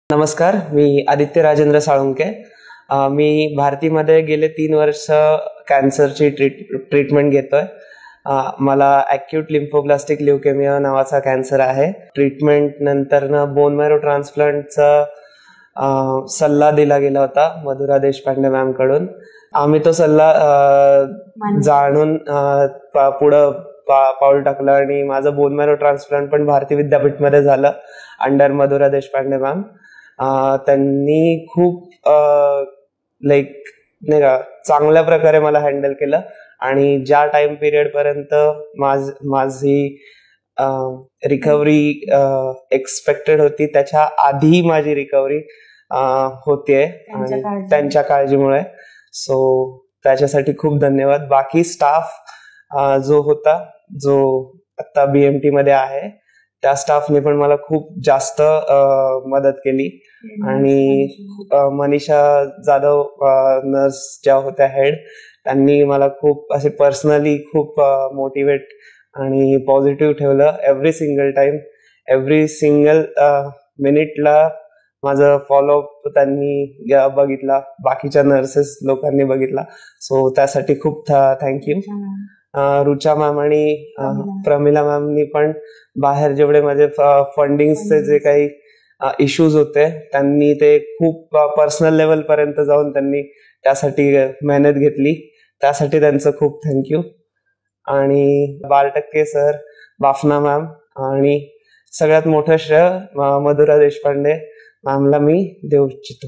नमस्कार, मी आदित्य राजेंद्र साळुंके. मी भारतीमध्ये गेले 3 वर्ष कॅन्सरची ट्रीटमेंट घेतोय. मला ॲक्यूट लिम्फोब्लास्टिक ल्युकेमिया नावाचा कॅन्सर आहे. ट्रीटमेंट नंतरनं बोन मॅरो ट्रान्सप्लांटचा सल्ला दिला गेला होता मधुरा देशपांडे मॅम कडून. आम्ही तो सल्ला जाणून पुढं पाऊल टाकलं आणि माझं बोन मॅरो ट्रान्सप्लांट पण भारती विद्यापीठमध्ये झालं अंडर मधुरा देशपांडे मॅम. त्यांनी खूप नाही का चांगल्या प्रकारे मला हँडल केलं आणि ज्या टाइम पिरियड पर्यंत माझी रिकव्हरी एक्सपेक्टेड होती त्याच्या आधी माझी रिकव्हरी होतीये आणि त्यांच्या काळजीमुळे. सो त्याच्यासाठी खूप धन्यवाद. बाकी स्टाफ जो होता, जो आता BMT मध्ये आहे, त्या स्टाफने पण मला खूप जास्त मदत केली. आणि मनीषा जाधव नर्स ज्या होत्या हेड, त्यांनी मला खूप असे पर्सनली खूप मोटिवेट आणि पॉझिटिव्ह ठेवलं. Every single time, every single मिनिटला माझं फॉलोअप त्यांनी बघितला, बाकीच्या नर्सेस लोकांनी बघितला. सो त्यासाठी खूप थँक्यू. रुचा मॅम आणि प्रमिला मॅमनी पण बाहेर जेवढे माझे फंडिंगचे जे काही इश्यूज होते त्यांनी ते खूप पर्सनल लेवल पर्यंत जाऊन त्यांनी त्यासाठी मेहनत घेतली. त्यासाठी त्यांचं खूप थँक्यू. आणि 12% सर, बाफना मॅम आणि सगळ्यात मोठं श्रेय मधुरा देशपांडे मॅमला मी देऊ इच्छितो.